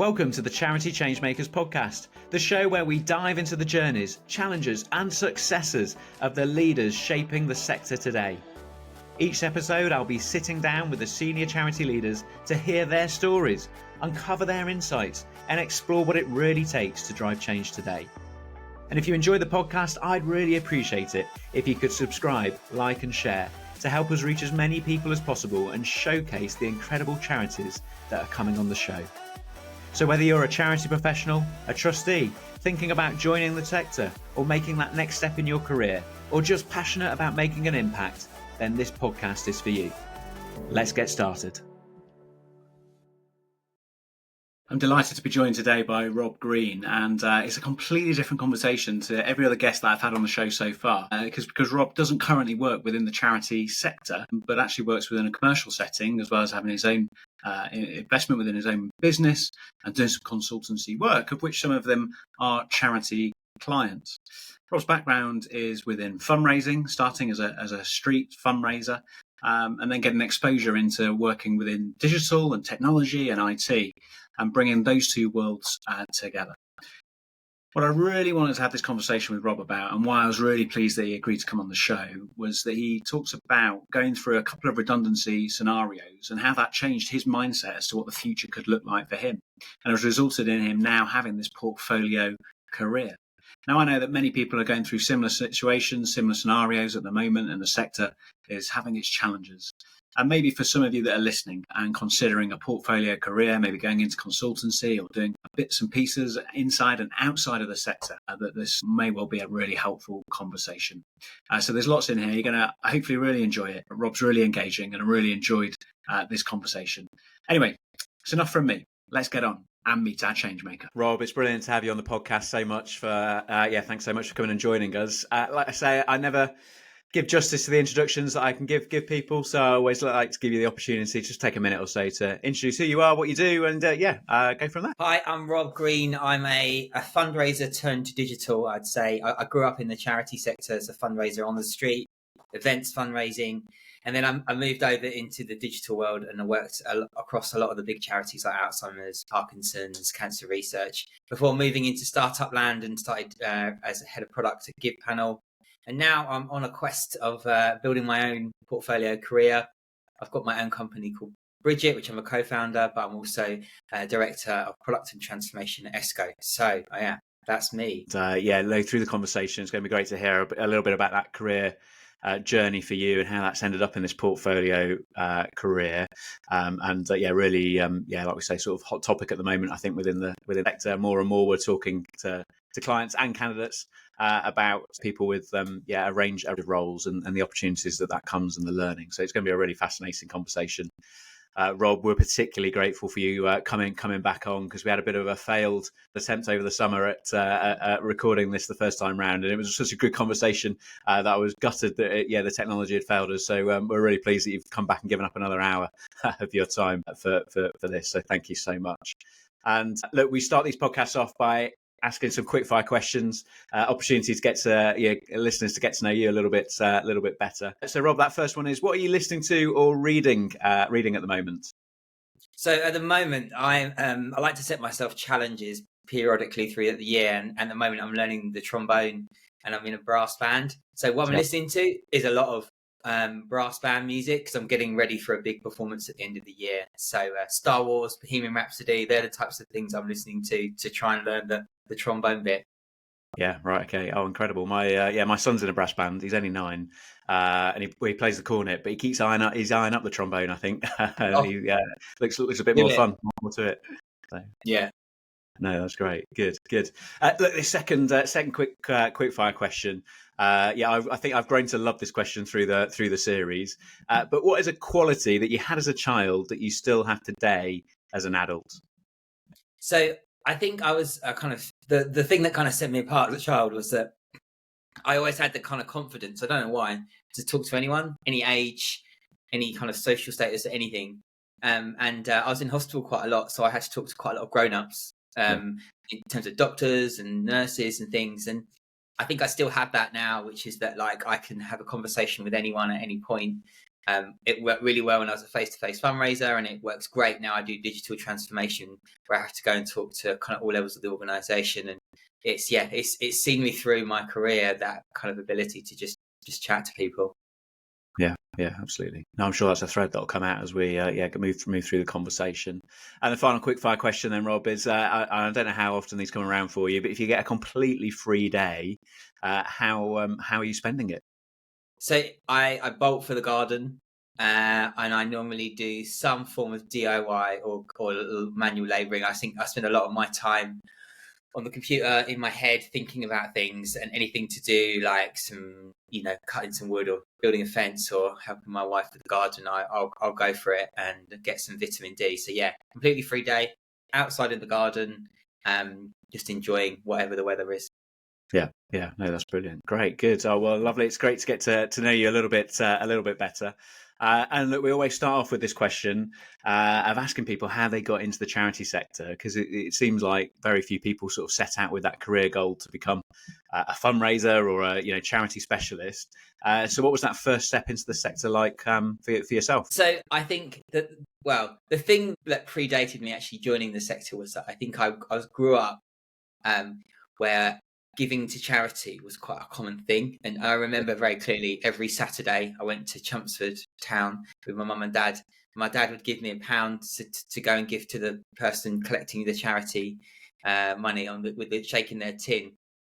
Welcome to the Charity Changemakers podcast, the show where we dive into the journeys, challenges and successes of the leaders shaping the sector today. Each episode I'll be sitting down with the senior charity leaders to hear their stories, uncover their insights and explore what it really takes to drive change today. And if you enjoy the podcast, I'd really appreciate it if you could subscribe, like and share to help us reach as many people as possible and showcase the incredible charities that are coming on the show. So whether you're a charity professional, a trustee, thinking about joining the sector or making that next step in your career, or just passionate about making an impact, then this podcast is for you. Let's get started. I'm delighted to be joined today by Rob Green, and it's a completely different conversation to every other guest that I've had on the show so far, because Rob doesn't currently work within the charity sector, but actually works within a commercial setting, as well as having his own investment within his own business and doing some consultancy work, of which some of them are charity clients. Rob's background is within fundraising, starting as a street fundraiser, and then getting exposure into working within digital and technology and IT, and bringing those two worlds together. What I really wanted to have this conversation with Rob about, and why I was really pleased that he agreed to come on the show, was that he talks about going through a couple of redundancy scenarios and how that changed his mindset as to what the future could look like for him, and has resulted in him now having this portfolio career. Now, I know that many people are going through similar situations, similar scenarios at the moment, and the sector is having its challenges. And maybe for some of you that are listening and considering a portfolio career, maybe going into consultancy or doing bits and pieces inside and outside of the sector, that this may well be a really helpful conversation. So there's lots in here. You're going to hopefully really enjoy it. Rob's really engaging, and I really enjoyed this conversation. Anyway, it's enough from me. Let's get on and meet our changemaker. Rob, it's brilliant to have you on the podcast. Thanks so much for coming and joining us. Like I say, I never give justice to the introductions that I can give people, so I always like to give you the opportunity to just take a minute or so to introduce who you are, what you do, and go from there. Hi, I'm Rob Green. I'm a fundraiser turned digital, I'd say. I grew up in the charity sector as a fundraiser on the street, events fundraising, and then I moved over into the digital world, and I worked across a lot of the big charities like Alzheimer's, Parkinson's, cancer research, before moving into startup land and started as a head of product at Give Panel. And now I'm on a quest of building my own portfolio career. I've got my own company called Bridget, which I'm a co-founder, but I'm also director of product and transformation at ESCO. So that's me. Through the conversation, it's going to be great to hear a little bit about that career journey for you and how that's ended up in this portfolio career. Like we say, sort of hot topic at the moment, I think within the sector. More and more we're talking to clients and candidates about people with a range of roles and the opportunities that comes and the learning. So it's going to be a really fascinating conversation. Rob, we're particularly grateful for you coming back on, because we had a bit of a failed attempt over the summer at recording this the first time round, and it was such a good conversation that I was gutted that the technology had failed us. So we're really pleased that you've come back and given up another hour of your time for this. So thank you so much. And look, we start these podcasts off by asking some quick fire questions, opportunity to get to listeners to get to know you a little bit better. So Rob, that first one is, what are you listening to or reading at the moment? So at the moment, I like to set myself challenges periodically through the year, and at the moment I'm learning the trombone and I'm in a brass band. So what I'm listening to is a lot of brass band music, because I'm getting ready for a big performance at the end of the year. So Star Wars, Bohemian Rhapsody, they're the types of things I'm listening to try and learn the trombone bit. Yeah, right. Okay. Oh, incredible. My son's in a brass band. He's only 9, and he plays the cornet, but he keeps eyeing up the trombone, I think. He looks a bit more fun, more to it. So. Yeah. No, that's great. Good. Look, the second quick fire question. I think I've grown to love this question through the series. But what is a quality that you had as a child that you still have today as an adult? So I think I was kind of the thing that kind of set me apart as a child was that I always had the kind of confidence, I don't know why, to talk to anyone, any age, any kind of social status, anything. I was in hospital quite a lot, so I had to talk to quite a lot of grown-ups in terms of doctors and nurses and things. And I think I still have that now, which is that like I can have a conversation with anyone at any point. It worked really well when I was a face-to-face fundraiser, and it works great now. I do digital transformation where I have to go and talk to kind of all levels of the organization, and it's seen me through my career, that kind of ability to just chat to people. Yeah, absolutely. No, I'm sure that's a thread that'll come out as we move through the conversation. And the final quick fire question then, Rob, is I don't know how often these come around for you, but if you get a completely free day, how are you spending it? So I bolt for the garden, and I normally do some form of DIY or manual labouring. I think I spend a lot of my time on the computer in my head thinking about things, and anything to do like some, cutting some wood or building a fence or helping my wife with the garden, I'll go for it and get some vitamin D. So yeah, completely free day outside in the garden, just enjoying whatever the weather is. Yeah, no, that's brilliant. Great, good. Oh, well, lovely. It's great to get to know you a little bit better. And look, we always start off with this question of asking people how they got into the charity sector, because it seems like very few people sort of set out with that career goal to become a fundraiser or a charity specialist. So, what was that first step into the sector like for yourself? So I think that, well, the thing that predated me actually joining the sector was that I think I grew up where giving to charity was quite a common thing. And I remember very clearly every Saturday I went to Chelmsford town with my mum and dad. My dad would give me £1 to go and give to the person collecting the charity money with the shaking their tin.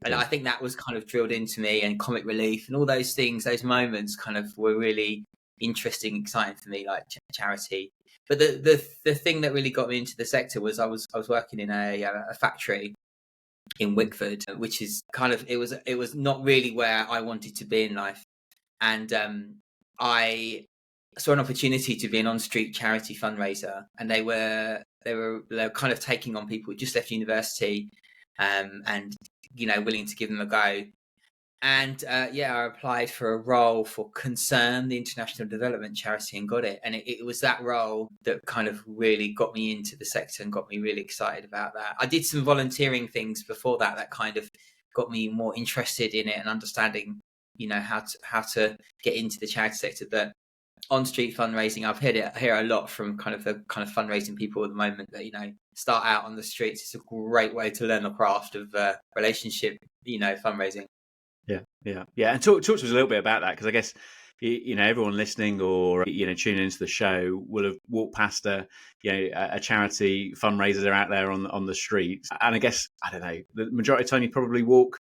And I think that was kind of drilled into me, and comic relief and all those things, those moments kind of were really interesting, exciting for me, like charity. But the thing that really got me into the sector was I was working in a factory in Wickford, which is kind of, it was not really where I wanted to be in life. And I saw an opportunity to be an on-street charity fundraiser, and they were kind of taking on people who just left university, and willing to give them a go. And I applied for a role for Concern, the international development charity, and got it. And it was that role that kind of really got me into the sector and got me really excited about that. I did some volunteering things before that kind of got me more interested in it and understanding, how to get into the charity sector. But on street fundraising, I've hear a lot from kind of the kind of fundraising people at the moment that, start out on the streets. It's a great way to learn the craft of relationship, fundraising. Yeah. And talk to us a little bit about that, because I guess everyone listening or tuning into the show will have walked past a charity fundraiser out there on the streets, and I guess, I don't know, the majority of the time you probably walk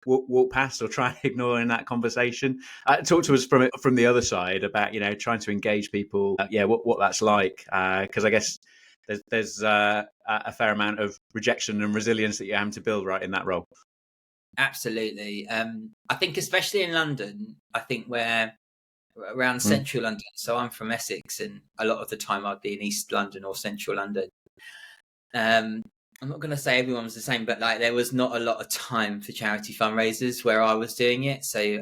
past or try and ignore in that conversation. Talk to us from the other side about trying to engage people, what that's like, because I guess there's a fair amount of rejection and resilience that you're having to build right in that role. Absolutely. I think especially in London, I think we're around central London. So I'm from Essex, and a lot of the time I'd be in East London or central London. I'm not going to say everyone was the same, but like there was not a lot of time for charity fundraisers where I was doing it. So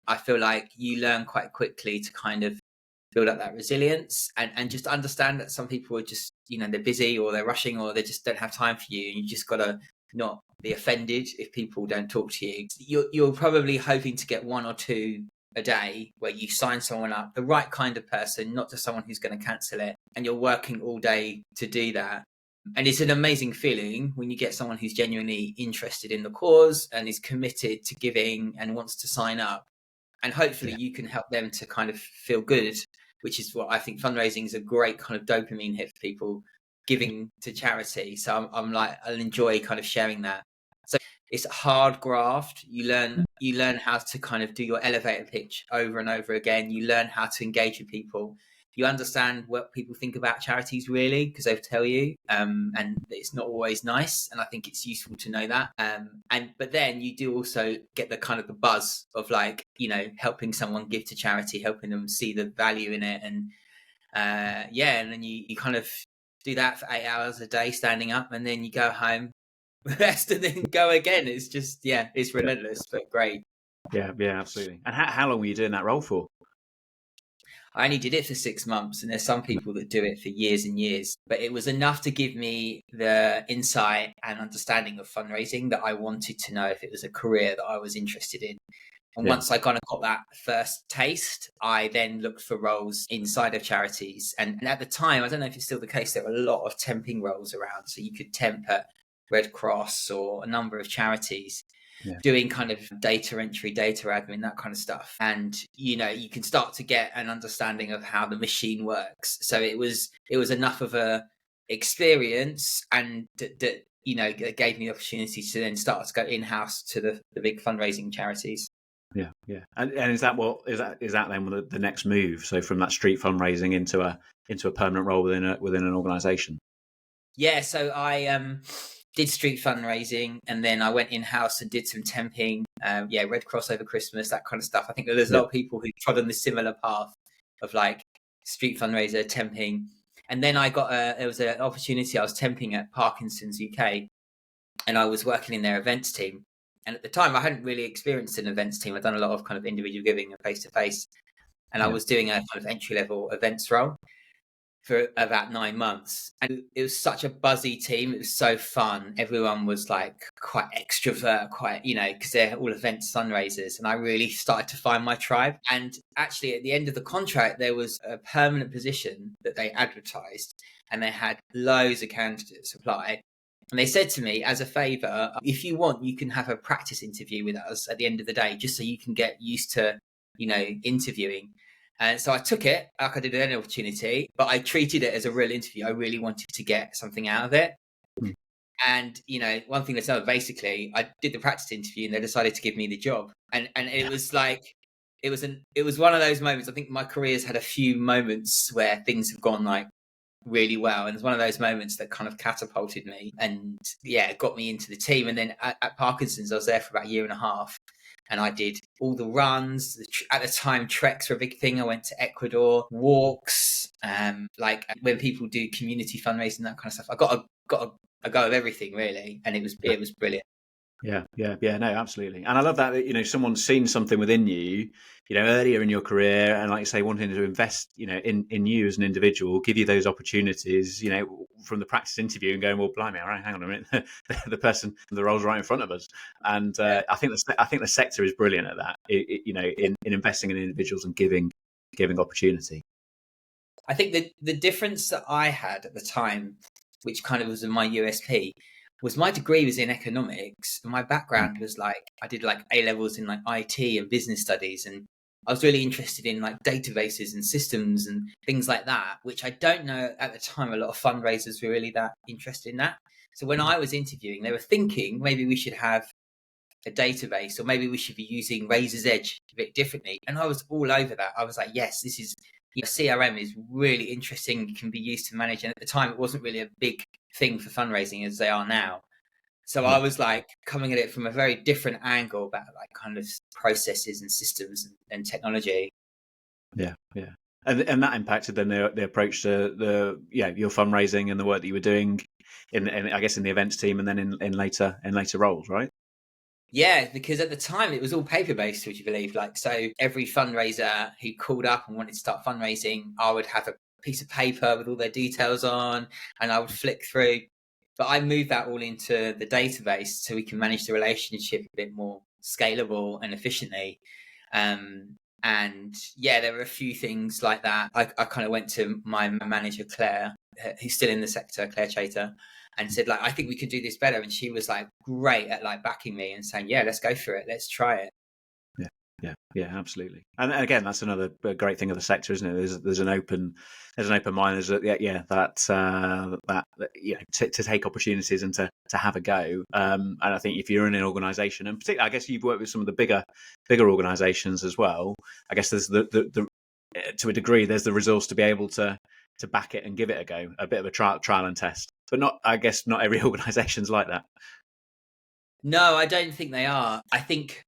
I feel like you learn quite quickly to kind of build up that resilience and just understand that some people are just, they're busy or they're rushing or they just don't have time for you. And you just got to not be offended if people don't talk to you. You're probably hoping to get one or two a day where you sign someone up, the right kind of person, not just someone who's going to cancel it. And you're working all day to do that. And it's an amazing feeling when you get someone who's genuinely interested in the cause and is committed to giving and wants to sign up. And hopefully you can help them to kind of feel good, which is what I think fundraising is a great kind of dopamine hit for people, giving to charity. So I'm like, I'll enjoy kind of sharing that. So it's a hard graft. You learn how to kind of do your elevator pitch over and over again. You learn how to engage with people. You understand what people think about charities, really, because they'll tell you, and it's not always nice. And I think it's useful to know that. But then you do also get the kind of the buzz of like, helping someone give to charity, helping them see the value in it. And and then you kind of do that for 8 hours a day standing up, and then you go home, rest, and then go again. It's just, it's relentless, but great. Yeah, absolutely. And how long were you doing that role for? I only did it for 6 months, and there's some people that do it for years and years, but it was enough to give me the insight and understanding of fundraising that I wanted to know if it was a career that I was interested in. And Yeah. once I kind of got that first taste, I then looked for roles inside of charities. And at the time, I don't know if it's still the case, there were a lot of temping roles around. So you could temp at Red Cross or a number of charities, doing kind of data entry, data admin, that kind of stuff. And, you know, you can start to get an understanding of how the machine works. So it was enough of a experience, and that, you know, it gave me the opportunity to then start to go in-house to the big fundraising charities. Yeah, yeah. And is that then the next move? So from that street fundraising into a permanent role within an organisation? Yeah, so I did street fundraising, and then I went in-house and did some temping. Red Cross over Christmas, that kind of stuff. I think there's a lot of people who trod on the similar path of like street fundraiser, temping. And then there was an opportunity. I was temping at Parkinson's UK, and I was working in their events team. And at the time, I hadn't really experienced an events team. I'd done a lot of kind of individual giving and face-to-face. And I was doing a kind of entry-level events role for about 9 months. And it was such a buzzy team. It was so fun. Everyone was like quite extrovert, quite, you know, because they're all events fundraisers. And I really started to find my tribe. And actually, at the end of the contract, there was a permanent position that they advertised, and they had loads of candidates apply. And they said to me, as a favour, if you want, you can have a practice interview with us at the end of the day, just so you can get used to, you know, interviewing. And so I took it like I did any opportunity, but I treated it as a real interview. I really wanted to get something out of it. Mm. And, you know, one thing that's another, basically, I did the practice interview and they decided to give me the job. And it was like, it was one of those moments. I think my career's had a few moments where things have gone like really well, and it's one of those moments that kind of catapulted me and got me into the team. And then at Parkinson's, I was there for about 1.5 years, and I did all the runs. At the time, treks were a big thing. I went to Ecuador, walks, like when people do community fundraising, that kind of stuff. I got a go of everything really, and it was brilliant. Yeah, no, absolutely. And I love that, you know, someone's seen something within you, you know, earlier in your career, and like you say, wanting to invest, you know, in you as an individual, give you those opportunities, you know, from the practice interview and going, well, blimey, all right, hang on a minute, the role's right in front of us. And I think the sector is brilliant at that, you know, in investing in individuals and giving opportunity. I think the difference that I had at the time, which kind of was my USP, was my degree was in economics, and my background was like, I did like A-levels in like IT and business studies, and I was really interested in like databases and systems and things like that, which I don't know at the time a lot of fundraisers were really that interested in that. So when I was interviewing, they were thinking maybe we should have a database, or maybe we should be using Razor's Edge a bit differently. And I was all over that. I was like, yes, this is, you know, CRM is really interesting. It can be used to manage. And at the time, it wasn't really a big thing for fundraising as they are now. So I was like coming at it from a very different angle about like kind of processes and systems and technology. Yeah. And that impacted then the approach to your fundraising and the work that you were doing in I guess in the events team, and then in later roles, right? Yeah, because at the time it was all paper-based, would you believe? Like, so every fundraiser who called up and wanted to start fundraising, I would have a piece of paper with all their details on, and I would flick through. But I moved that all into the database so we can manage the relationship a bit more scalable and efficiently. And there were a few things like that. I kind of went to my manager, Claire, who's still in the sector, Claire Chater, and said, like, I think we could do this better. And she was like great at like backing me and saying, yeah, let's go for it. Let's try it. Yeah, absolutely. And again, that's another great thing of the sector, isn't it? There's an open mind. There's to take opportunities and to have a go. And I think if you're in an organisation, and particularly, I guess you've worked with some of the bigger organisations as well. I guess there's the to a degree, there's the resource to be able to back it and give it a go, a bit of a trial and test. But not every organisation's like that. No, I don't think they are. I think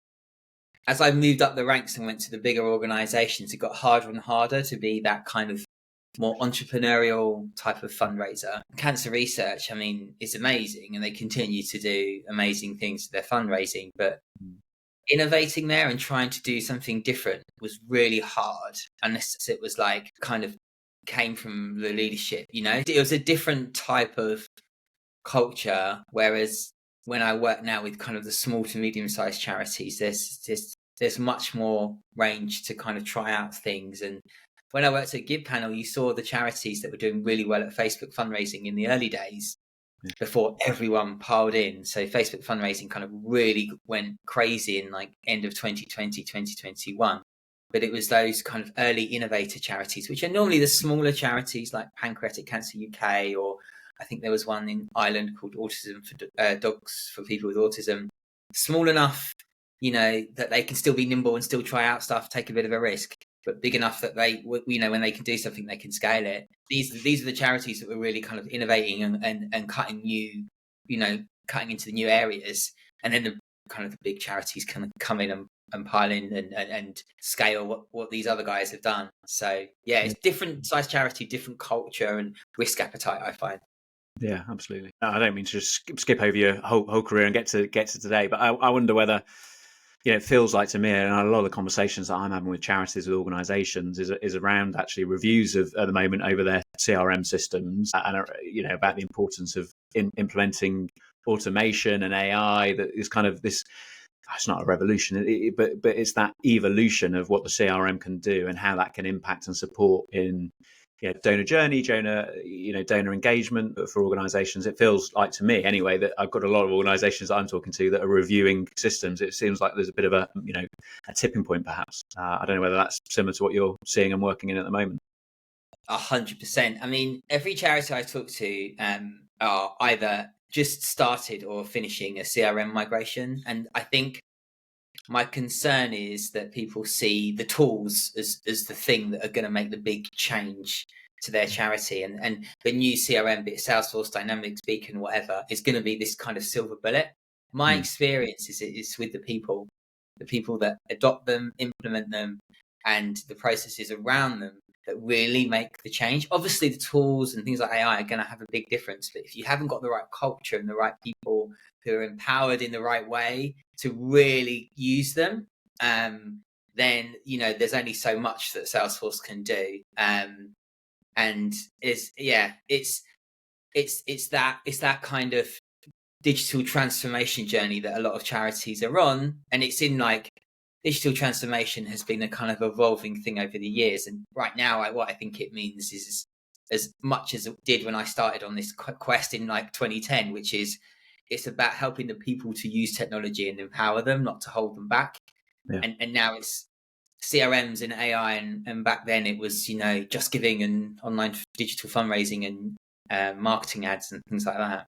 as I moved up the ranks and went to the bigger organisations, it got harder and harder to be that kind of more entrepreneurial type of fundraiser. Cancer research, I mean, is amazing, and they continue to do amazing things to their fundraising, but innovating there and trying to do something different was really hard, unless it was like kind of came from the leadership, you know? It was a different type of culture, whereas when I work now with kind of the small to medium-sized charities, there's there's much more range to kind of try out things. And when I worked at Give Panel, you saw the charities that were doing really well at Facebook fundraising in the early days before everyone piled in. So Facebook fundraising kind of really went crazy in like end of 2020, 2021. But it was those kind of early innovator charities, which are normally the smaller charities like Pancreatic Cancer UK, or I think there was one in Ireland called Autism for Dogs for People with Autism. Small enough, that they can still be nimble and still try out stuff, take a bit of a risk, but big enough that they, when they can do something, they can scale it. These are the charities that were really kind of innovating and cutting cutting into the new areas. And then the big charities can come in and pile in and scale what these other guys have done. So yeah, it's different size charity, different culture and risk appetite, I find. Yeah, absolutely. I don't mean to just skip over your whole career and get to today, but I wonder whether, it feels like to me, and a lot of the conversations that I'm having with charities, with organisations, is around actually reviews of at the moment over their CRM systems, and about the importance of implementing automation and AI. That is kind of this. It's not a revolution, but it's that evolution of what the CRM can do and how that can impact and support in donor journey, donor engagement for organisations. It feels like to me anyway that I've got a lot of organisations that I'm talking to that are reviewing systems. It seems like there's a bit of a tipping point perhaps. I don't know whether that's similar to what you're seeing and working in at the moment. 100%. I mean, every charity I talk to are either just started or finishing a CRM migration. And I think my concern is that people see the tools as the thing that are going to make the big change to their charity. And the new CRM, be it Salesforce, Dynamics, Beacon, whatever, is going to be this kind of silver bullet. My experience is with the people that adopt them, implement them, and the processes around them that really make the change. Obviously, the tools and things like AI are going to have a big difference. But if you haven't got the right culture and the right people who are empowered in the right way to really use them, then, there's only so much that Salesforce can do. And it's that kind of digital transformation journey that a lot of charities are on. And it's in digital transformation has been a kind of evolving thing over the years. And right now, what I think it means is as much as it did when I started on this quest in 2010, which is it's about helping the people to use technology and empower them, not to hold them back. Yeah. And now it's CRMs and AI. And back then it was, Just Giving and online digital fundraising and marketing ads and things like that.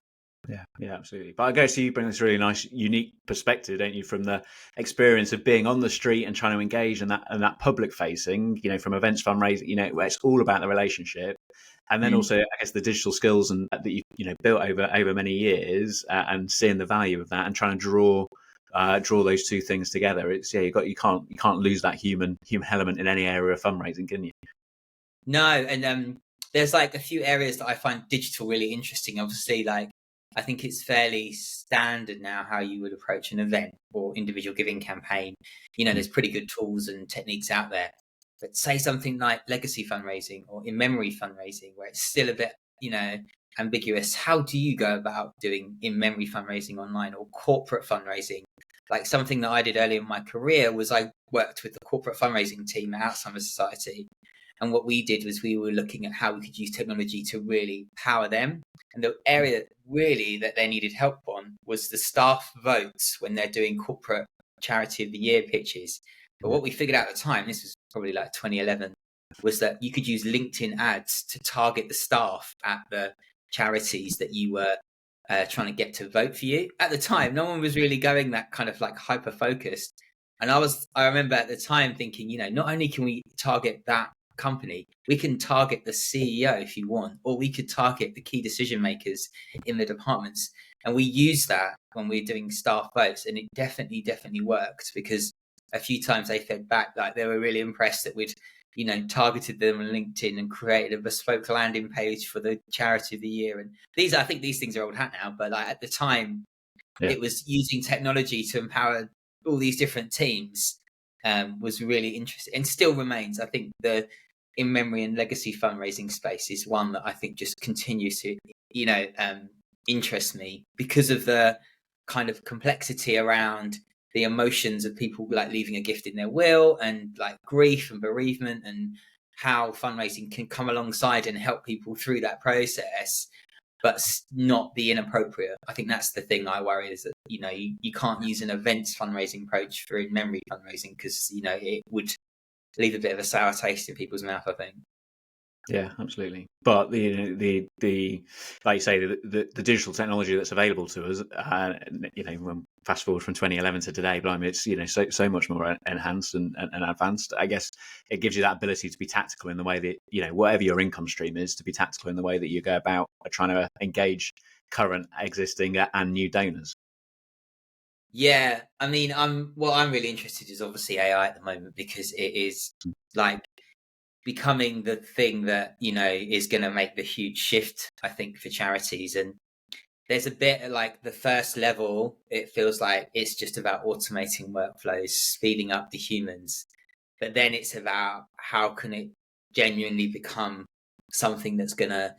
Yeah, absolutely. But I guess you bring this really nice, unique perspective, don't you, from the experience of being on the street and trying to engage in that public facing, from events fundraising, where it's all about the relationship, and then also, I guess, the digital skills and that you built over many years, and seeing the value of that and trying to draw those two things together. It's you can't lose that human element in any area of fundraising, can you? No, and there's a few areas that I find digital really interesting. Obviously, I think it's fairly standard now how you would approach an event or individual giving campaign. There's pretty good tools and techniques out there. But say something like legacy fundraising or in-memory fundraising, where it's still a bit, ambiguous. How do you go about doing in-memory fundraising online or corporate fundraising? Something that I did early in my career was I worked with the corporate fundraising team at Alzheimer's Society. And what we did was we were looking at how we could use technology to really power them. And the area really that they needed help on was the staff votes when they're doing corporate charity of the year pitches. But what we figured out at the time, this was probably 2011, was that you could use LinkedIn ads to target the staff at the charities that you were trying to get to vote for you. At the time, no one was really going that kind of hyper focused. And I remember at the time thinking, not only can we target that company, we can target the CEO if you want, or we could target the key decision makers in the departments. And we use that when we're doing staff votes, and it definitely worked, because a few times they fed back they were really impressed that we'd targeted them on LinkedIn and created a bespoke landing page for the charity of the year. And I think these things are old hat now, but at the time, it was using technology to empower all these different teams. Was really interesting and still remains. I think the in-memory and legacy fundraising space is one that I think just continues to, interest me because of the kind of complexity around the emotions of people like leaving a gift in their will, and like grief and bereavement, and how fundraising can come alongside and help people through that process, but not be inappropriate. I think that's the thing I worry, is that, you know, you can't use an events fundraising approach for in-memory fundraising, because, you know, it would leave a bit of a sour taste in people's mouth, I think. Yeah, absolutely. But the like you say, the digital technology that's available to us, you know, fast forward from 2011 to today, but I mean, it's, you know, so much more enhanced and advanced. I guess it gives you that ability to be tactical in the way that, you know, whatever your income stream is, to be tactical in the way that you go about trying to engage current, existing, and new donors. Yeah, I mean, what I'm really interested is obviously AI at the moment, because it is like becoming the thing that, you know, is going to make the huge shift, I think, for charities. And there's a bit like the first level, it feels like it's just about automating workflows, speeding up the humans. But then it's about how can it genuinely become something that's going to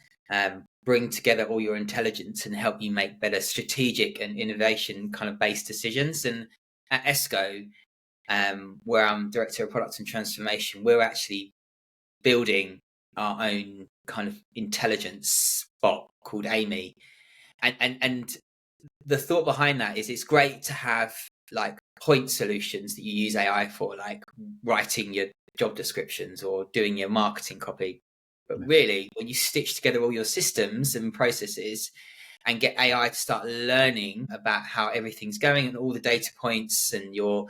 bring together all your intelligence and help you make better strategic and innovation kind of based decisions. And at ESCO, where I'm director of product and transformation, we're actually building our own kind of intelligence bot called Amy. And the thought behind that is, it's great to have like point solutions that you use AI for, like writing your job descriptions or doing your marketing copy. But really, when you stitch together all your systems and processes and get AI to start learning about how everything's going and all the data points and your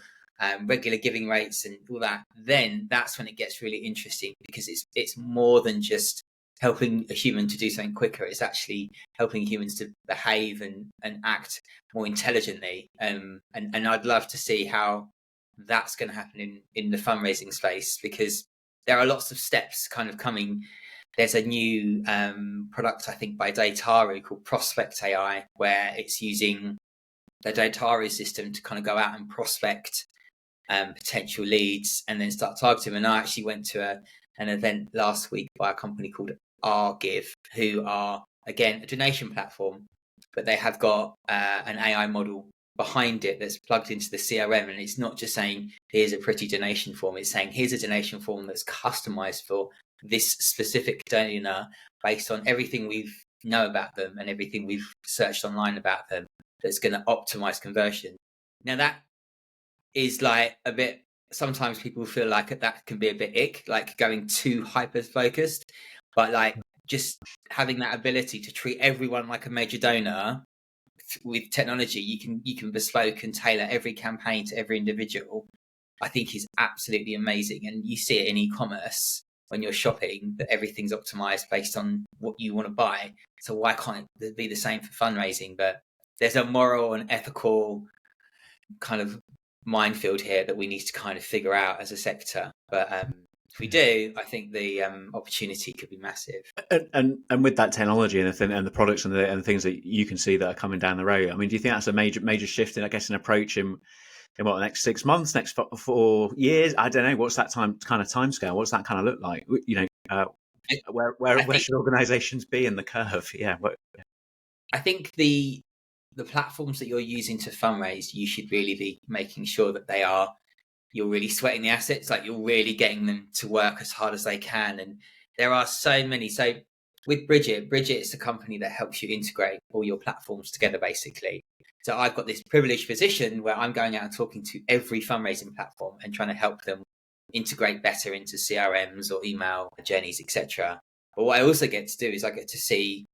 regular giving rates and all that, then that's when it gets really interesting, because it's more than just helping a human to do something quicker. It's actually helping humans to behave and act more intelligently. And I'd love to see how that's going to happen in the fundraising space, because there are lots of steps kind of coming. There's a new product, I think, by Dataru called Prospect AI, where it's using the Dataru system to kind of go out and prospect potential leads and then start targeting them. And I actually went to an event last week by a company called RGive, who are, again, a donation platform, but they have got an AI model behind it that's plugged into the CRM. And it's not just saying, here's a pretty donation form. It's saying, here's a donation form that's customized for this specific donor based on everything we know about them and everything we've searched online about them, that's going to optimize conversion. Now, that is like a bit, sometimes people feel like that can be a bit ick, like going too hyper focused, but like just having that ability to treat everyone like a major donor with technology, you can bespoke and tailor every campaign to every individual, I think is absolutely amazing. And you see it in e-commerce when you're shopping, that everything's optimized based on what you want to buy. So why can't it be the same for fundraising? But there's a moral and ethical kind of minefield here that we need to kind of figure out as a sector. But if we do, I think the opportunity could be massive. And with that technology and the products and the things that you can see that are coming down the road, I mean, do you think that's a major shift in, I guess, an approach in what, the next 6 months, next 4 years? I don't know. What's that time scale? What's that kind of look like? You know, where should organisations be in the curve? Yeah. I think the platforms that you're using to fundraise, you should really be making sure that you're really sweating the assets, like you're really getting them to work as hard as they can. And there are so many. So with Bridget is a company that helps you integrate all your platforms together, basically. So I've got this privileged position where I'm going out and talking to every fundraising platform and trying to help them integrate better into CRMs or email journeys, etc. But what I also get to do is I get to see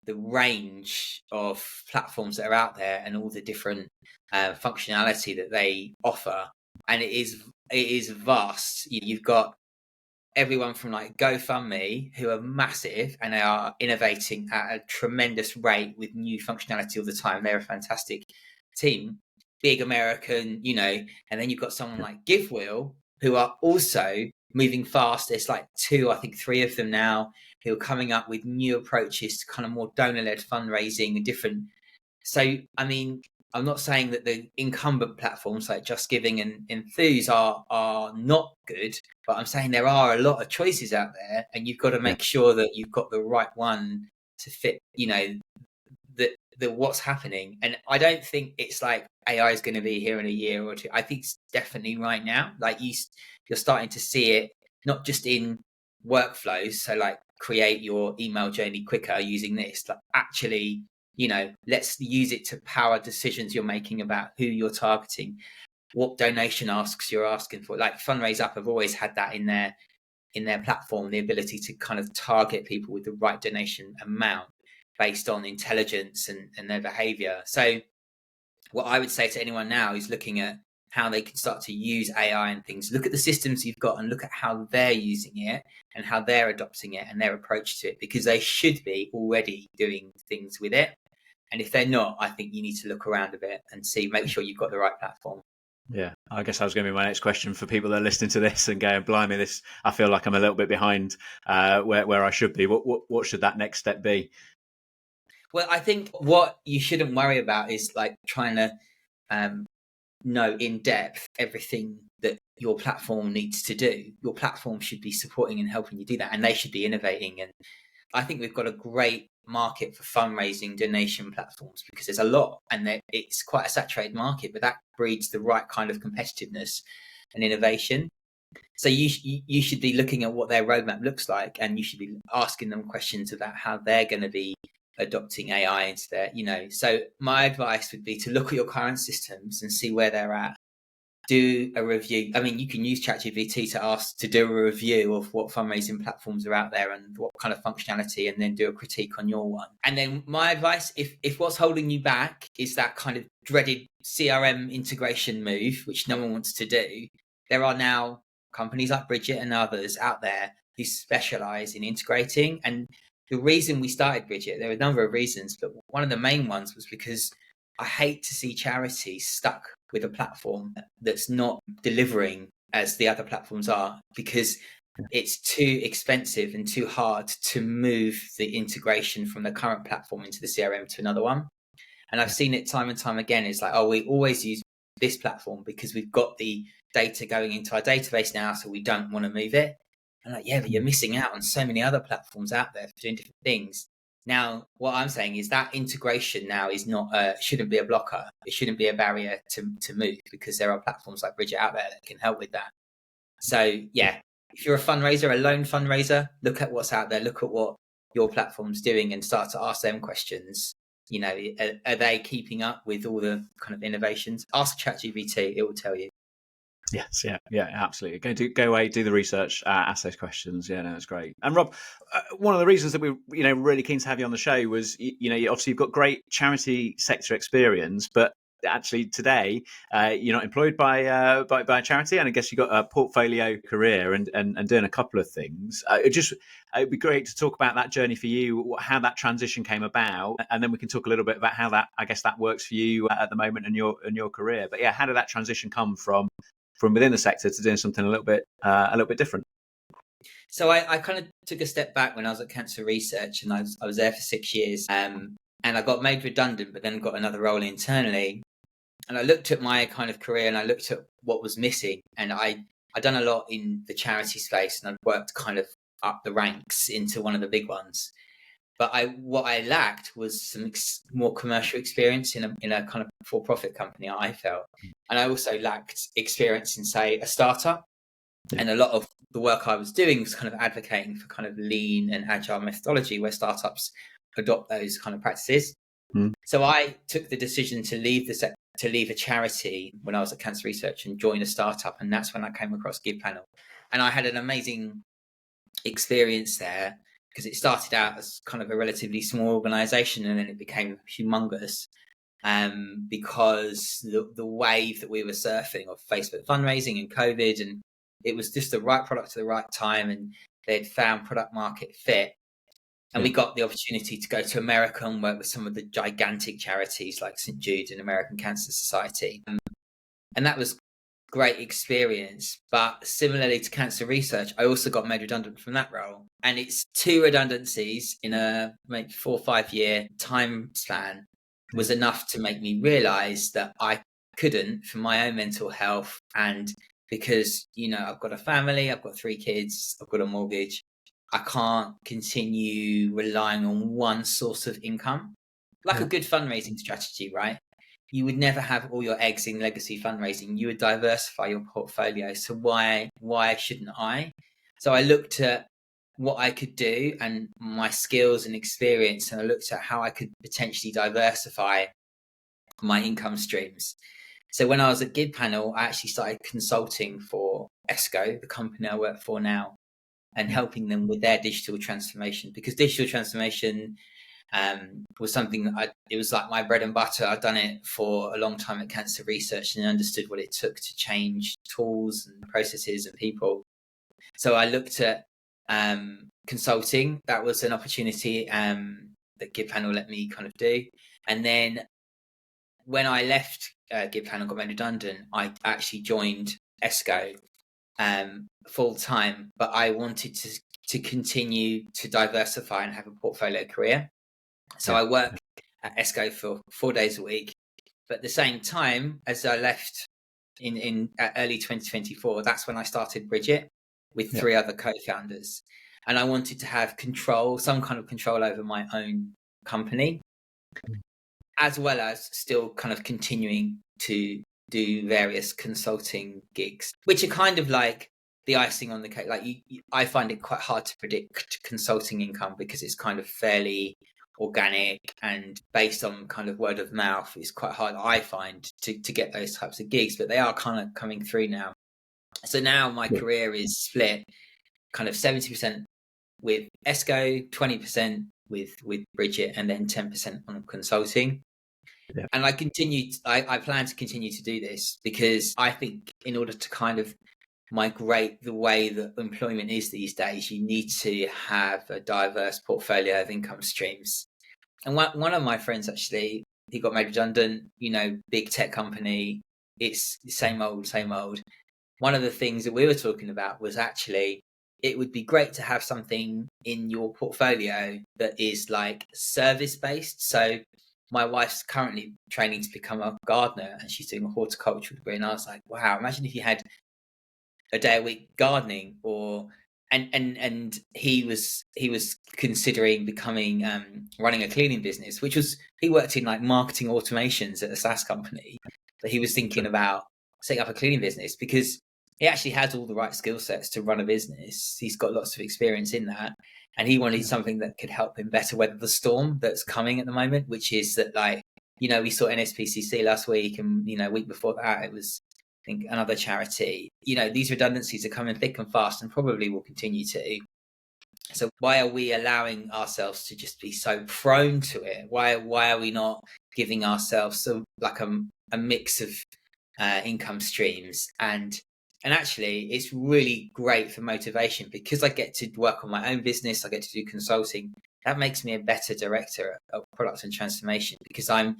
the range of platforms that are out there and all the different functionality that they offer. And it is vast. You've got everyone from like GoFundMe, who are massive and they are innovating at a tremendous rate with new functionality all the time. They're a fantastic team, big American, you know. And then you've got someone like GiveWheel, who are also moving fast. There's like 2, I think 3 of them now, who are coming up with new approaches to kind of more donor-led fundraising and different. So, I mean, I'm not saying that the incumbent platforms like Just Giving and Enthuse are not good, but I'm saying there are a lot of choices out there, and you've got to make sure that you've got the right one to fit, you know, the what's happening. And I don't think it's like AI is going to be here in a year or two. I think it's definitely right now. Like you're starting to see it not just in workflows, so like create your email journey quicker using this, like actually, let's use it to power decisions you're making about who you're targeting, what donation asks you're asking for. Like Fundraise Up have always had that in their platform, the ability to kind of target people with the right donation amount based on intelligence and their behavior. So what I would say to anyone now is looking at how they can start to use AI and things. Look at the systems you've got and look at how they're using it and how they're adopting it and their approach to it, because they should be already doing things with it. And if they're not, I think you need to look around a bit and make sure you've got the right platform. Yeah, I guess that was going to be my next question for people that are listening to this and going, blimey, I feel like I'm a little bit behind where I should be. What should that next step be? Well, I think what you shouldn't worry about is like trying to know in depth everything that your platform needs to do. Your platform should be supporting and helping you do that, and they should be innovating. And I think we've got a great market for fundraising donation platforms because there's a lot, and it's quite a saturated market, but that breeds the right kind of competitiveness and innovation. So you should be looking at what their roadmap looks like, and you should be asking them questions about how they're going to be adopting AI into their, So my advice would be to look at your current systems and see where they're at. Do a review. I mean, you can use ChatGPT to ask to do a review of what fundraising platforms are out there and what kind of functionality, and then do a critique on your one. And then my advice, if what's holding you back is that kind of dreaded CRM integration move, which no one wants to do, there are now companies like Bridget and others out there who specialize in integrating. And the reason we started Bridget, there were a number of reasons, but one of the main ones was because I hate to see charities stuck with a platform that's not delivering as the other platforms are, because it's too expensive and too hard to move the integration from the current platform into the CRM to another one. And I've seen it time and time again. It's like, oh, we always use this platform because we've got the data going into our database now, so we don't want to move it. And like, yeah, but you're missing out on so many other platforms out there for doing different things. Now, what I'm saying is that integration now is not shouldn't be a blocker. It shouldn't be a barrier to move, because there are platforms like Bridget out there that can help with that. So yeah, if you're a fundraiser, a lone fundraiser, look at what's out there, look at what your platform's doing and start to ask them questions. Are they keeping up with all the kind of innovations? Ask ChatGPT, it will tell you. Yes, yeah, absolutely. Go away, do the research, ask those questions. Yeah, no, that's great. And Rob, one of the reasons that we, really keen to have you on the show was, obviously you've got great charity sector experience, but actually today you're not employed by a charity, and I guess you've got a portfolio career and doing a couple of things. It'd be great to talk about that journey for you, how that transition came about, and then we can talk a little bit about how that works for you at the moment in your career. But yeah, how did that transition come from within the sector to doing something a little bit different? So I kind of took a step back when I was at Cancer Research, and I was there for 6 years, and I got made redundant, but then got another role internally. And I looked at my kind of career and I looked at what was missing, and I'd done a lot in the charity space, and I'd worked kind of up the ranks into one of the big ones. But what I lacked was some more commercial experience in a kind of for-profit company, I felt. And I also lacked experience in, say, a startup. Yeah. And a lot of the work I was doing was kind of advocating for kind of lean and agile methodology, where startups adopt those kind of practices. So I took the decision to leave a charity when I was at Cancer Research and join a startup. And that's when I came across GivePanel. And I had an amazing experience there, because it started out as kind of a relatively small organization, and then it became humongous, because the wave that we were surfing of Facebook fundraising and COVID, and it was just the right product at the right time, and they'd found product market fit. And we got the opportunity to go to America and work with some of the gigantic charities like St. Jude and American Cancer Society. And that was great experience. But similarly to Cancer Research, I also got made redundant from that role. And it's 2 redundancies in a maybe 4 or 5 year time span was enough to make me realize that I couldn't, for my own mental health, and because, I've got a family, I've got 3 kids, I've got a mortgage, I can't continue relying on one source of income. Like a good fundraising strategy, right? you would never have all your eggs in legacy fundraising. You would diversify your portfolio. So why shouldn't I? So I looked at what I could do and my skills and experience, and I looked at how I could potentially diversify my income streams. So when I was at GidPanel, I actually started consulting for ESCO, the company I work for now, and helping them with their digital transformation, because digital transformation was something it was like my bread and butter. I'd done it for a long time at Cancer Research and understood what it took to change tools and processes and people. So I looked at consulting. That was an opportunity that GidPanel let me kind of do. And then when I left GidPanel, got made redundant, I actually joined ESCO full time, but I wanted to continue to diversify and have a portfolio career. So I work at ESCO for 4 days a week, but at the same time as I left in early 2024, that's when I started Bridget with 3 other co-founders, and I wanted to have some kind of control over my own company, as well as still kind of continuing to do various consulting gigs, which are kind of like the icing on the cake. Like I find it quite hard to predict consulting income because it's kind of fairly organic and based on kind of word of mouth. It's quite hard, I find, to get those types of gigs, but they are kind of coming through now. So now my career is split kind of 70% with ESCO, 20% with Bridget, and then 10% on consulting. And I plan to continue to do this because I think in order to kind of migrate the way that employment is these days, you need to have a diverse portfolio of income streams. And one of my friends, actually, he got made redundant, big tech company. It's the same old. One of the things that we were talking about was actually it would be great to have something in your portfolio that is like service based. So my wife's currently training to become a gardener and she's doing a horticultural degree. And I was like, wow, imagine if you had a day a week gardening, and he was considering becoming running a cleaning business, he worked in like marketing automations at a SaaS company, but he was thinking about setting up a cleaning business because he actually has all the right skill sets to run a business. He's got lots of experience in that, and he wanted something that could help him better weather the storm that's coming at the moment, which is that, like, we saw NSPCC last week, and week before that it was, I think, another charity. These redundancies are coming thick and fast and probably will continue to. So why are we allowing ourselves to just be so prone to it? Why are we not giving ourselves a mix of income streams? And actually, it's really great for motivation because I get to work on my own business. I get to do consulting. That makes me a better director of product and transformation because I'm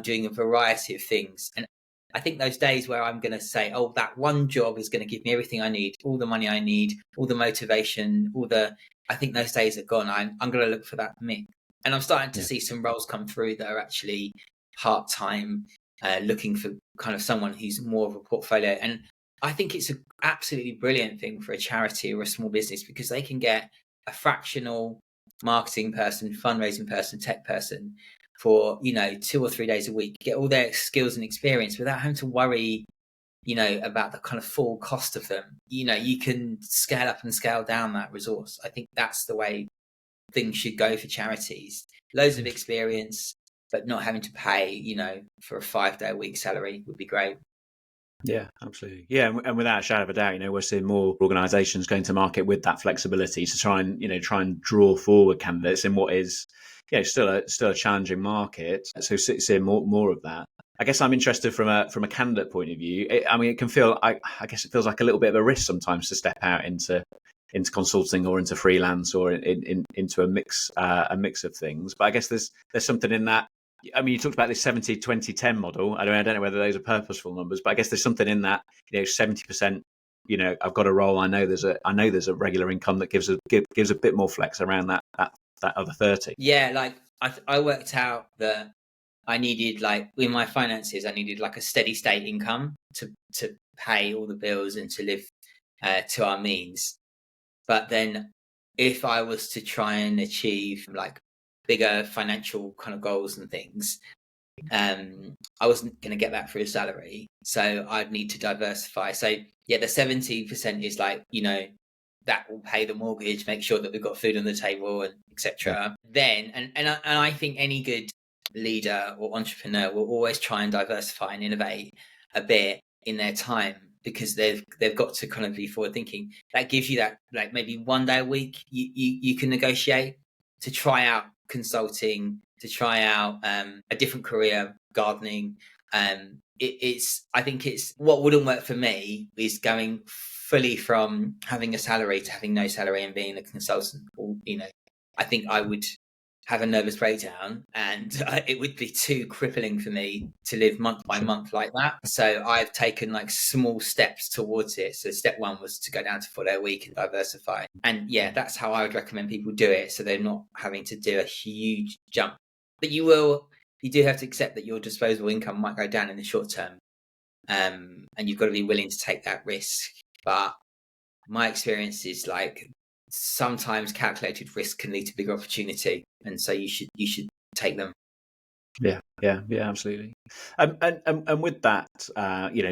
doing a variety of things. And I think those days where I'm going to say, oh, that one job is going to give me everything I need, all the money I need, all the motivation, I think those days are gone. I'm going to look for that mix. And I'm starting to see some roles come through that are actually part-time, looking for kind of someone who's more of a portfolio. And I think it's an absolutely brilliant thing for a charity or a small business because they can get a fractional marketing person, fundraising person, tech person for 2 or 3 days a week, get all their skills and experience without having to worry about the kind of full cost of them. You can scale up and scale down that resource. I think that's the way things should go for charities. Loads of experience, but not having to pay for a 5-day a week salary would be great. Yeah, absolutely. Yeah, and without a shadow of a doubt, we're seeing more organisations going to market with that flexibility to try and draw forward candidates in what is still a challenging market. So seeing more of that. I guess I'm interested from a candidate point of view. It can feel, I guess it feels like a little bit of a risk sometimes to step out into consulting or into freelance or into a mix of things. But I guess there's something in that. You talked about this 70-20-10 model. I don't know whether those are purposeful numbers, but I guess there's something in that. 70%. I've got a role. I know there's a regular income that gives a bit more flex around that other 30. Yeah, like I worked out that I needed, like, in my finances, I needed like a steady state income to pay all the bills and to live to our means. But then, if I was to try and achieve like bigger financial kind of goals and things, I wasn't going to get that through a salary, so I'd need to diversify. So yeah, the 70% is like, that will pay the mortgage, make sure that we've got food on the table, and etc. Then, and I think any good leader or entrepreneur will always try and diversify and innovate a bit in their time, because they've got to kind of be forward thinking. That gives you that, like, maybe one day a week you can negotiate to try out consulting, to try out a different career, gardening. I think it's what wouldn't work for me is going fully from having a salary to having no salary and being a consultant. I think I would have a nervous breakdown, and it would be too crippling for me to live month by month like that. So I've taken like small steps towards it. So step one was to go down to 4 day a week and diversify. And yeah, that's how I would recommend people do it, so they're not having to do a huge jump. But you do have to accept that your disposable income might go down in the short term. And you've got to be willing to take that risk. But my experience is like, sometimes calculated risk can lead to bigger opportunity, and so you should take them. Yeah, absolutely. And with that,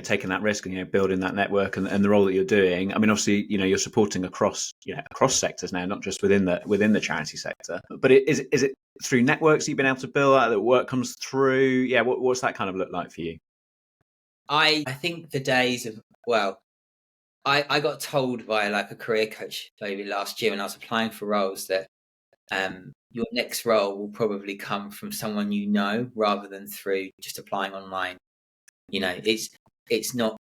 taking that risk and building that network and the role that you're doing. I mean, obviously, you're supporting across sectors now, not just within the charity sector. But is it through networks you've been able to build that work comes through? Yeah, what's that kind of look like for you? I think the days of I got told by like a career coach maybe last year when I was applying for roles that your next role will probably come from someone rather than through just applying online. It's not,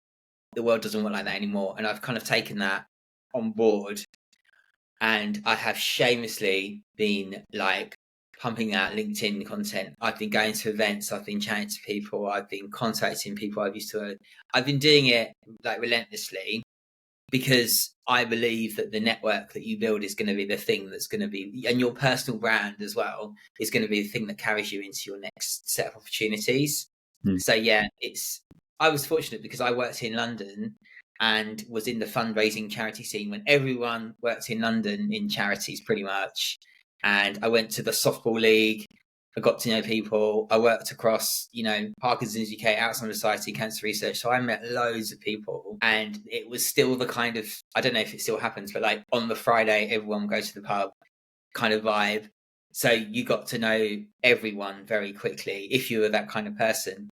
the world doesn't work like that anymore. And I've kind of taken that on board, and I have shamelessly been like pumping out LinkedIn content. I've been going to events, I've been chatting to people, I've been contacting people I've been doing it like relentlessly, because I believe that the network that you build is going to be the thing that's going to be, and your personal brand as well, is going to be the thing that carries you into your next set of opportunities. So yeah, I was fortunate because I worked in London and was in the fundraising charity scene when everyone worked in London in charities pretty much. And I went to the softball league. I got to know people. I worked across, Parkinson's UK, Alzheimer's Society, cancer research. So I met loads of people, and it was still the kind of, I don't know if it still happens, but like on the Friday, everyone goes to the pub kind of vibe. So you got to know everyone very quickly if you were that kind of person.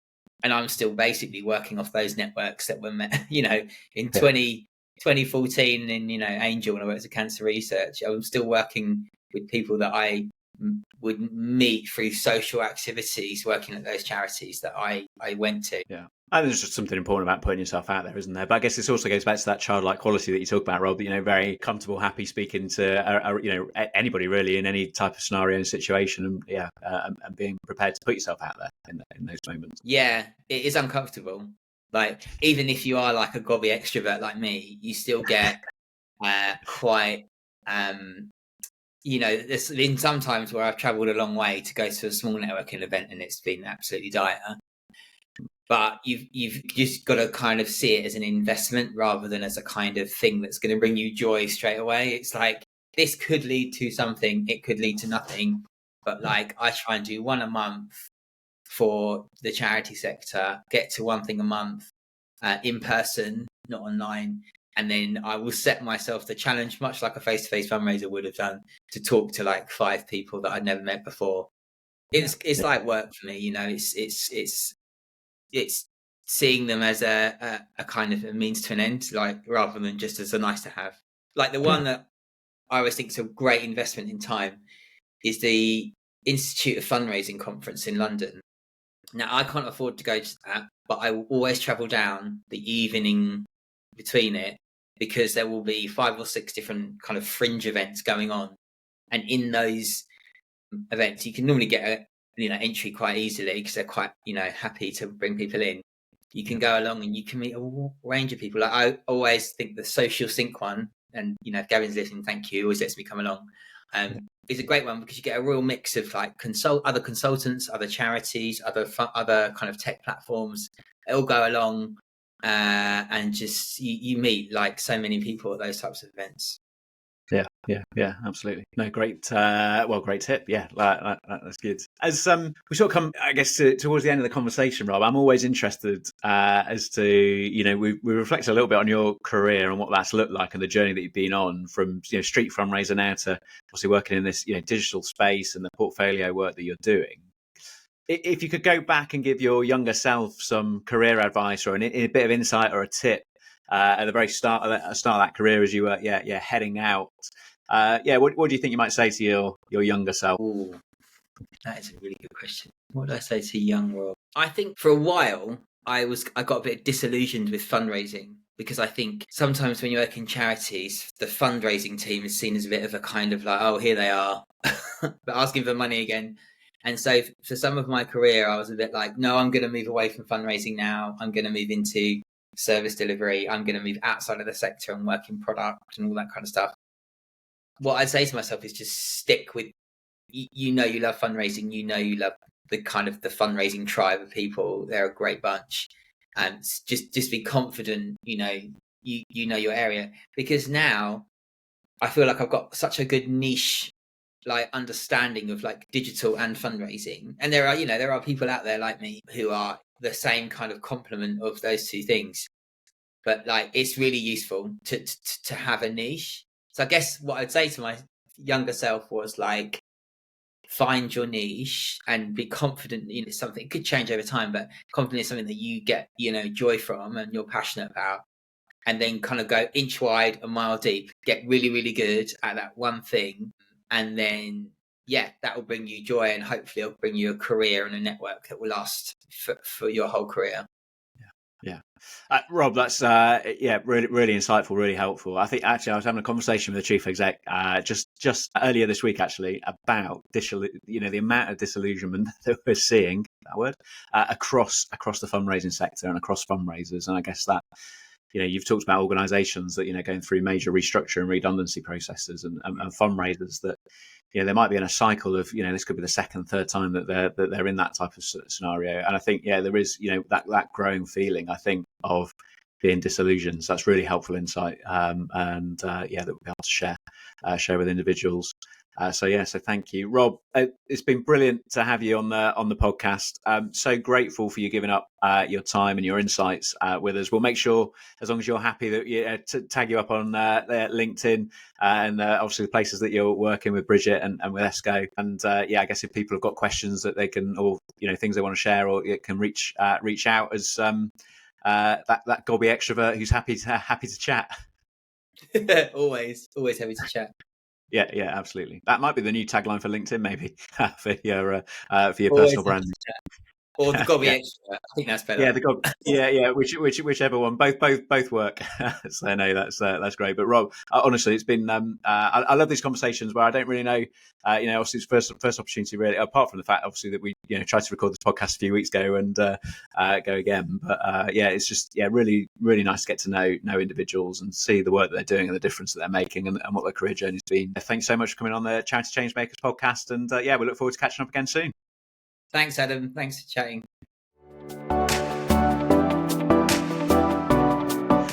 And I'm still basically working off those networks that were met, in 2014 in, Angel, when I worked at cancer research. I was still working with people that I would meet through social activities working at those charities that I went to. Yeah. And there's just something important about putting yourself out there, isn't there? But I guess this also goes back to that childlike quality that you talk about, Rob. Very comfortable, happy speaking to anybody really in any type of scenario and situation, and being prepared to put yourself out there in those moments. Yeah, it is uncomfortable. Like, even if you are like a gobby extrovert like me, you still get quite. There's been some times where I've travelled a long way to go to a small networking event, and it's been absolutely dire. But you've just got to kind of see it as an investment rather than as a kind of thing that's going to bring you joy straight away. It's like, this could lead to something, it could lead to nothing. But like, I try and do one a month for the charity sector, get to one thing a month in person, not online. And then I will set myself the challenge, much like a face-to-face fundraiser would have done, to talk to like 5 people that I'd never met before. It's like work for me, it's seeing them as a kind of a means to an end, like, rather than just as a nice to have. Like, the one that I always think is a great investment in time is the Institute of Fundraising conference in London. Now, I can't afford to go to that, but I will always travel down the evening between it, because there will be 5 or 6 different kind of fringe events going on. And in those events, you can normally get entry quite easily, because they're quite, happy to bring people in. You can go along and you can meet a range of people. Like, I always think the social sync one, and, if Gavin's listening, thank you, always lets me come along, is a great one, because you get a real mix of like other consultants, other charities, other kind of tech platforms. They all go along, and just you meet like so many people at those types of events. Yeah, absolutely. No, great. Great tip. Yeah, that's good. As we sort of come, I guess, towards the end of the conversation, Rob, I'm always interested as to, we reflect a little bit on your career and what that's looked like and the journey that you've been on from, street fundraiser now to obviously working in this, digital space and the portfolio work that you're doing. If you could go back and give your younger self some career advice or a bit of insight or a tip at the very start of that career as you were heading out, what do you think you might say to your younger self? Ooh, that is a really good question. What would I say to young Rob? I think for a while I got a bit disillusioned with fundraising, because I think sometimes when you work in charities, the fundraising team is seen as a bit of a kind of like, oh, here they are, but asking for money again. And so for some of my career, I was a bit like, no, I'm going to move away from fundraising now. I'm going to move into service delivery. I'm going to move outside of the sector and work in product and all that kind of stuff. What I'd say to myself is just stick with, you love fundraising. You love the kind of the fundraising tribe of people. They're a great bunch. And just be confident, you know your area. Because now I feel like I've got such a good niche like understanding of like digital and fundraising, and there are people out there like me who are the same kind of complement of those two things, but like it's really useful to have a niche. So I guess what I'd say to my younger self was like, find your niche and be confident. It's something, it could change over time, but confident is something that you get joy from and you're passionate about, and then kind of go inch wide a mile deep, get really, really good at that one thing. And then, that will bring you joy, and hopefully it'll bring you a career and a network that will last for your whole career. Yeah. Rob, that's really, really insightful, really helpful. I think actually I was having a conversation with the chief exec just earlier this week actually about the amount of disillusionment that we're seeing, that word, across the fundraising sector and across fundraisers. And I guess that you've talked about organisations that going through major restructure and redundancy processes, and fundraisers that they might be in a cycle of this could be the second, third time that they're in that type of scenario. And I think there is that growing feeling, I think, of being disillusioned. So that's really helpful insight, and that we'll be able to share with individuals. So thank you, Rob. It's been brilliant to have you on the podcast. I'm so grateful for you giving up your time and your insights with us. We'll make sure, as long as you're happy, that to tag you up on LinkedIn and obviously the places that you're working with Bridget and with ESCO. And I guess if people have got questions that they can, or things they want to share, or it can reach out as that gobby extrovert who's happy to chat. always happy to chat. Yeah, absolutely. That might be the new tagline for LinkedIn, maybe for your personal branding. Or the gobby extra. I think that's better. Yeah, whichever one. Both work. So no, that's great. But Rob, honestly, it's been I love these conversations where I don't really know. Obviously, it's first opportunity really. Apart from the fact, obviously, that we tried to record this podcast a few weeks ago and go again. But it's just really, really nice to get to know individuals and see the work that they're doing and the difference that they're making and what their career journey's been. Thanks so much for coming on the Charity Changemakers podcast, and we look forward to catching up again soon. Thanks, Adam. Thanks for chatting.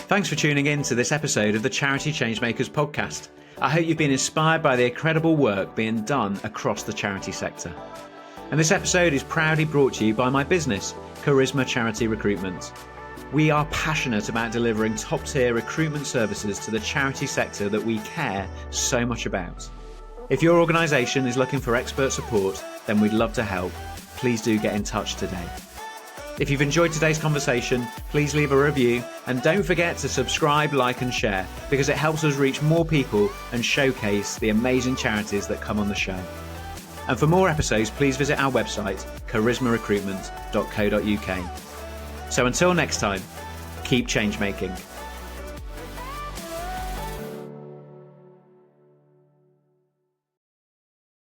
Thanks for tuning in to this episode of the Charity Changemakers podcast. I hope you've been inspired by the incredible work being done across the charity sector. And this episode is proudly brought to you by my business, Charisma Charity Recruitment. We are passionate about delivering top-tier recruitment services to the charity sector that we care so much about. If your organisation is looking for expert support, then we'd love to help. Please do get in touch today. If you've enjoyed today's conversation, please leave a review, and don't forget to subscribe, like and share, because it helps us reach more people and showcase the amazing charities that come on the show. And for more episodes, please visit our website, charismarecruitment.co.uk. So until next time, keep change making.